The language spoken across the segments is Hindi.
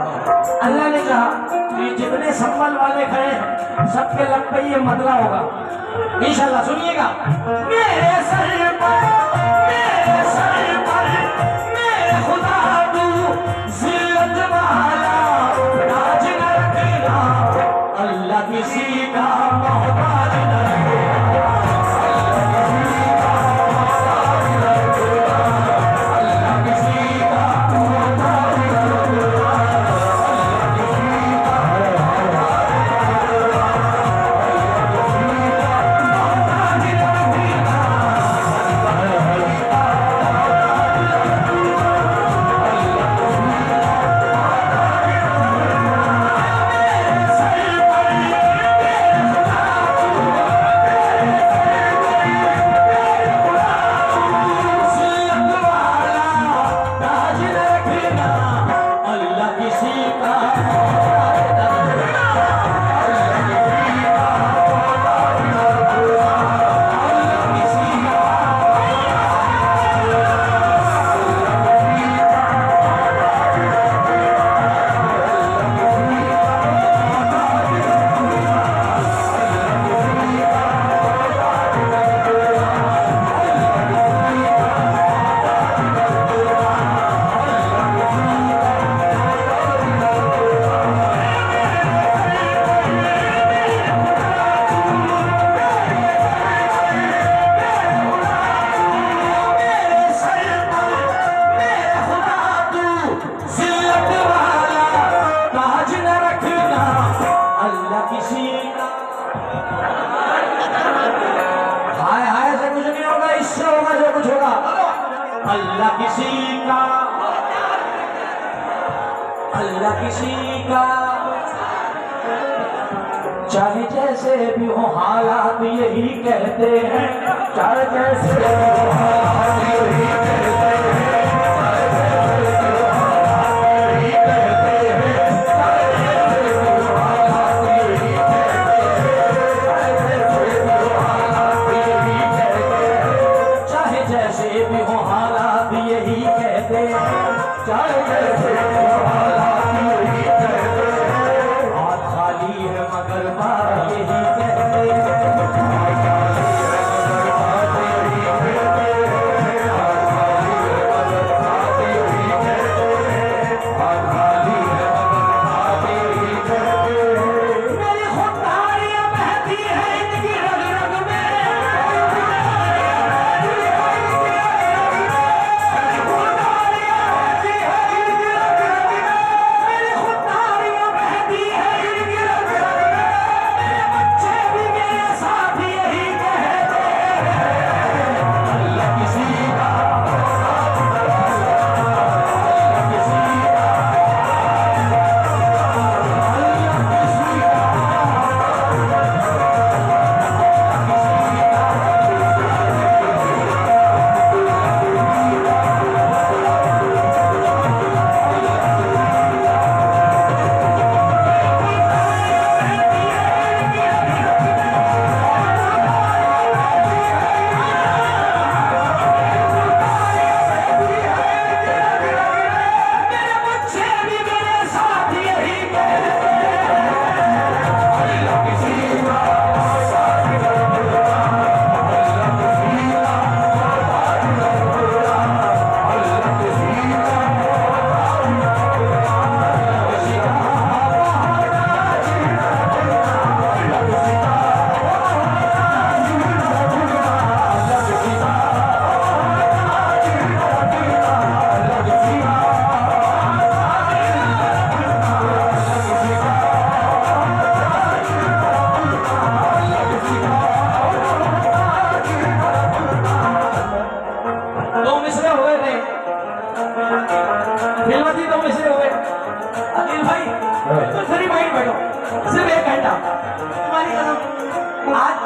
अल्लाह ने कहा कि जितने संबल वाले खड़े हैं सबके लग पे ये मतला होगा इंशाल्लाह। सुनिएगा। मेरे सर पर मेरे खुदा तू जिल्लत वाला राज न रखना, अल्लाह किसी का मोहताज न अल्लाह किसी का, चाहे जैसे भी हो हालात यही कहते हैं, चाहे जैसे भी हो हालात यही कहते हैं, चाहे जैसे भी हो हालात यही कहते हैं, चाहे जैसे भी हो हालात यही कहते हैं, हाथ खाली है मगर बात यही कहते हैं।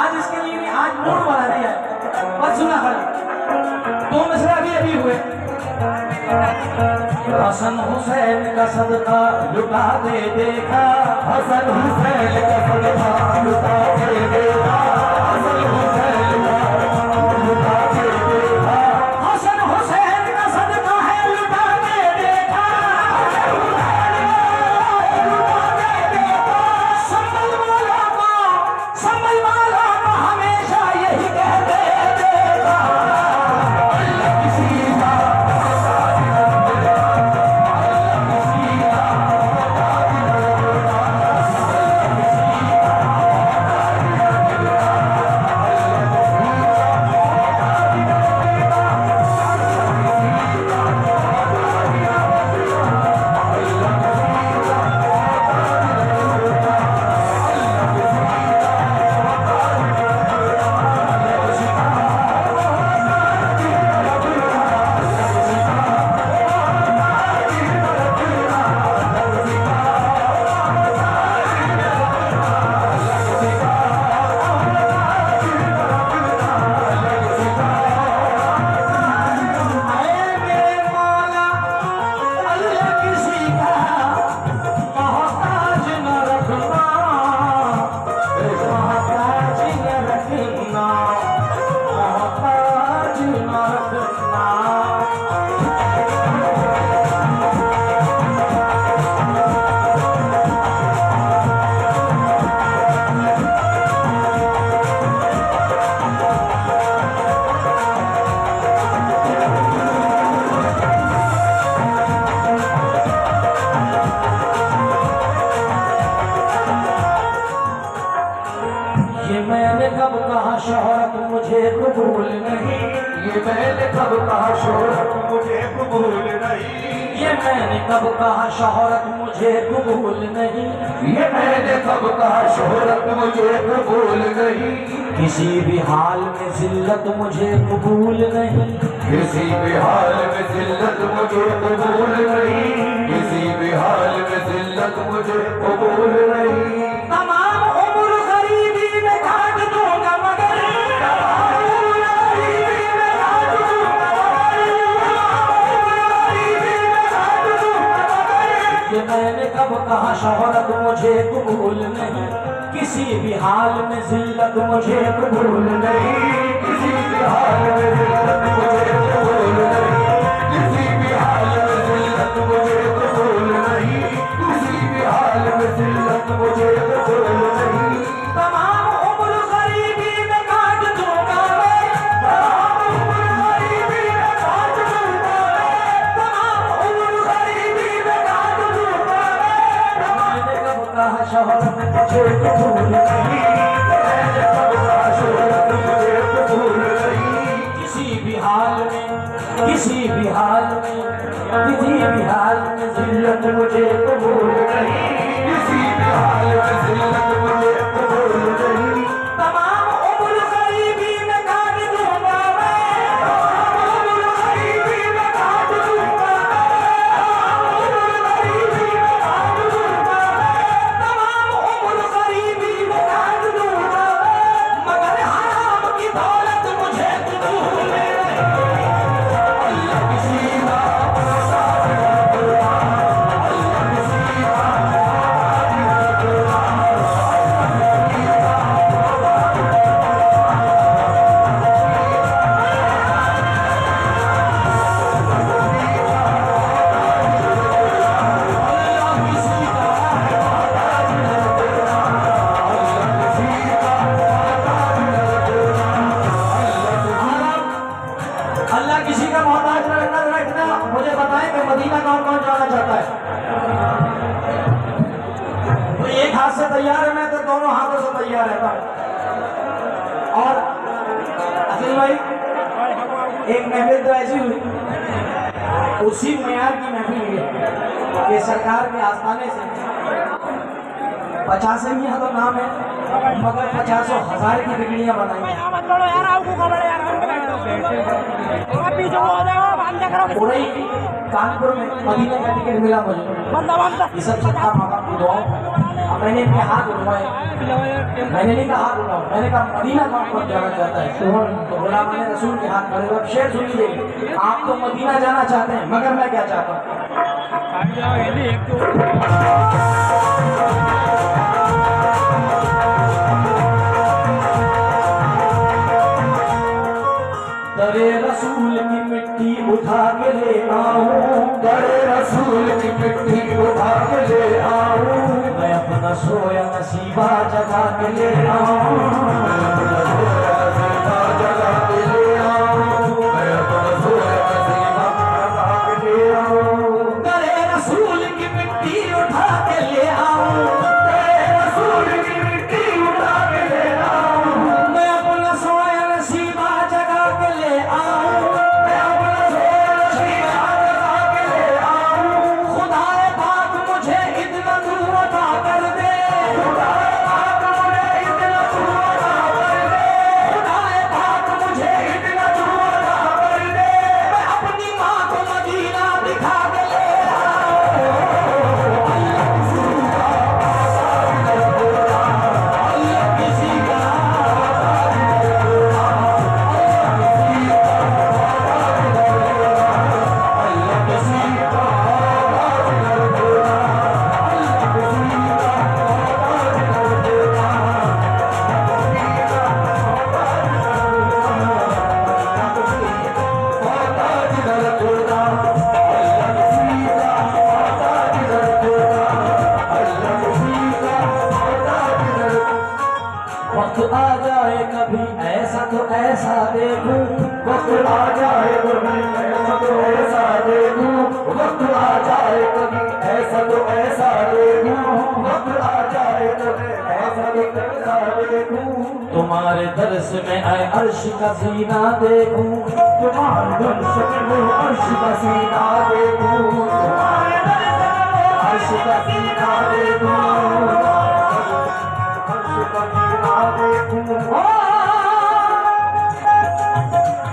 आज इसके लिए आज मूड बना दिया बस सुना खाली दो मिसरे अभी हुए। हसन हुसैन का सदका लुटा दे देखा, हसन हुसैन का सदका लुटा दे देखा, हसन हुसैन का लुटा दे देखा, हसन हुसैन का सदका है लुटा दे देखा, शोहरत मुझे कबूल नहीं, ये मैंने कब कहा शोहरत मुझे कबूल नहीं, ये मैंने कब कहा शोहरत मुझे कबूल नहीं, ये मैंने कब कहा शोहरत मुझे कबूल नहीं, किसी भी हाल में जिल्लत मुझे कबूल नहीं, किसी भी हाल में जिल्लत मुझे कबूल नहीं, किसी भी हाल में जिल्लत मुझे कबूल नहीं। तमाम उम्र गरीबी में काट दूंगा मगर तमाम उम्र गरीबी में काट दूंगा मगर ये मैंने कब कहा शोहरत मुझे कबूल नहीं, किसी भी हाल में जिल्लत मुझे कबूल नहीं, किसी भी हाल में जिल्लत मुझे कबूल नहीं, किसी भी हाल में जिल्लत मुझे कबूल नहीं, किसी भी हाल में जिल्लत मुझे कबूल नहीं। तमाम उम्र गरीबी में काट दूंगा मैं, तमाम उम्र गरीबी में काट दूंगा मैं, तमाम उम्र गरीबी में काट दूंगा मैं। मैंने कब कहा शोहरत मुझे कबूल नहीं, मैंने कब कहा शोहरत मुझे कबूल नहीं, किसी भी हाल में, किसी भी हाल में, किसी भी हाल में जिल्लत मुझे कबूल नहीं, किसी भी हाल में जिल्लत मुझे कबूल नहीं। तमाम उम्र गरीबी में काट दूंगा मैं, तमाम उम्र गरीबी में काट दूंगा मैं, तमाम उम्र गरीबी में काट दूंगा मैं, तमाम उम्र गरीबी में काट दूंगा मैं, मगर हराम की दौलत मुझे कबूल नहीं। अल्लाह किसी का भरोसा न करना, अल्लाह किसी का अल्लाह किसी का मोहताज न रखना। मुझे बताएं कि मदीना कौन कौन जाना चाहता है? तो एक हाथ से तैयार है, मैं तो दोनों हाथों से तैयार रहता हूं। और अखिल भाई, एक महफिल तो ऐसी हुई, उसी मेयार की महफिल हुई कि सरकार के आस्थाने से 50 ही तो नाम है, मगर 50,000 की बिगड़ियां बनाई। पूरे कानपुर में मदीने का टिकट मिला मुझे, ये सब सबका माँ बाप की दुआओं। मैंने इनके हाथ उठवाए, मैंने नहीं कहा हाथ उठाओ, मैंने कहा मदीना कौन कौन जाना चाहता है? तो बोला मैंने रसूल के हाथ खड़े हुए। शेर सुन लीजिए, आप तो मदीना जाना चाहते हैं, मगर मैं क्या चाहता हूँ? दरे रसूल की मिट्टी उठा के ले आऊं, दरे रसूल की मिट्टी उठा के ले आऊं, मैं अपना सोया नसीबा जगा के ले आऊं, मैं अपना सोया नसीबा जगा के ले आऊं, मैं अपना सोया नसीबा जगा के ले आऊं। दरे रसूल की मिट्टी उठा के ले आऊं, दरे रसूल की मिट्टी उठा के ले आऊं, मैं अपना सोया नसीबा जगा के ले आऊं, मैं अपना सोया नसीबा जगा के ले आऊं। खुदाए पाक मुझे इतना दूर अता कर दे, खुदाए पाक मुझे इतना दूर अता कर दे, खुदाए पाक मुझे इतना दूर अता कर दे, मैं अपनी माँ को मदीना दिखा के ले वक्त आ जाए कभी ऐसा तो ऐसा देखूं, वक्त आ जाए कभी ऐसा तो ऐसा देखूं, वक्त आ जाए कभी ऐसा तो ऐसा देखूं, वक्त आ जाए कभी ऐसा तो ऐसा देखूं। तो तुम्हारे दर्श में आए अर्श का सीना देखूं, तुम्हारे दर्श में वो अर्श का सीना देखूं, तुम्हारे दर्श में वो अर्श का सीना देखूं, अर्श का सीना देखूं।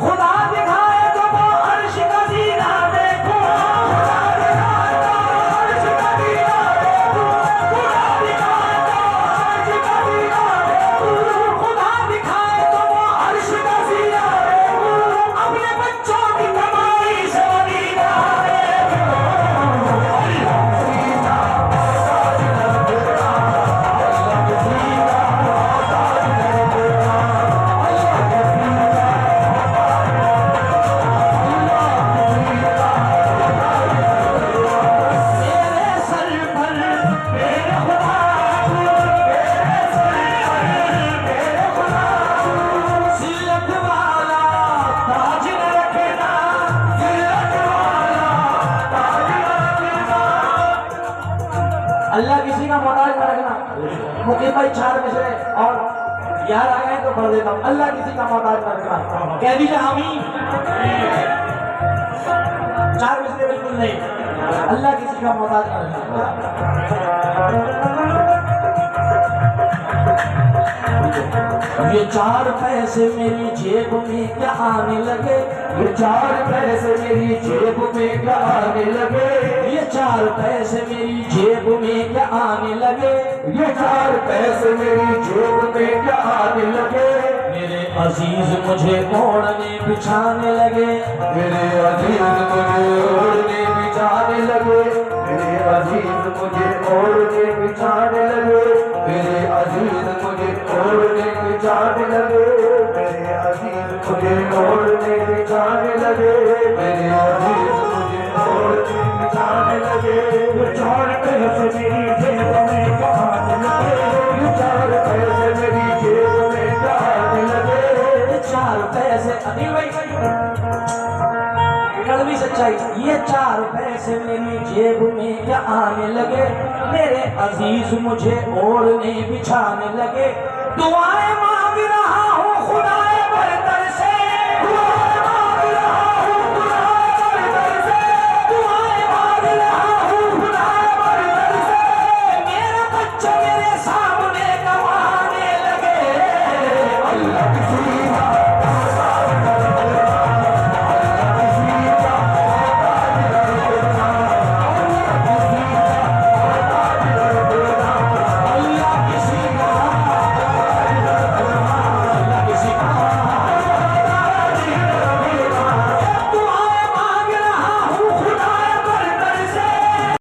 खुदा दिखाए तो वो अर्श का सीना देखूं, खुदा दिखाए तो अर्श का सीना देखूं, खुदा दिखाए तो अर्श का सीना देखूं, खुदा दिखाए तो वो अर्श का सीना देखूं। अपने बच्चों की कमाई से मदीना अल्लाह किसी का मोहताज न रखना। मुकीम भाई 4 मिसरे और यार आ गए तो पढ़ देता हूँ। अल्लाह किसी का मोहताज न रखना, कह दीजिए आमीन। 4 मिसरे बिल्कुल नहीं, अल्लाह किसी का मोहताज न रखना। ये 4 पैसे मेरी जेब में क्या आने लगे, ये 4 पैसे मेरी जेब में क्या आने लगे, ये 4 पैसे मेरी जेब में क्या आने लगे, ये 4 पैसे मेरी जेब में क्या आने लगे। मेरे अजीज मुझे ओढ़ने बिछाने लगे, मेरे अजीज मुझे ओढ़ने बिछाने लगे, मेरे अजीज मुझे ओढ़ने बिछाने लगे, मेरे अजीज मुझे ओढ़ने बिछाने लगे, मेरे अजीज मुझे ओढ़ने बिछाने लगे, मेरे अजीज मुझे ओढ़ने बिछाने लगे। ये 4 पैसे मेरी जेब में क्या आने लगे, ये 4 पैसे मेरी जेब में क्या आने लगे। ये 4 पैसे अनिल भाई कड़वी सच्चाई, ये 4 पैसे मेरी जेब में क्या आने लगे, मेरे अजीज मुझे ओढ़ने बिछाने लगे। दुआएं मांग रहा हूँ खुदा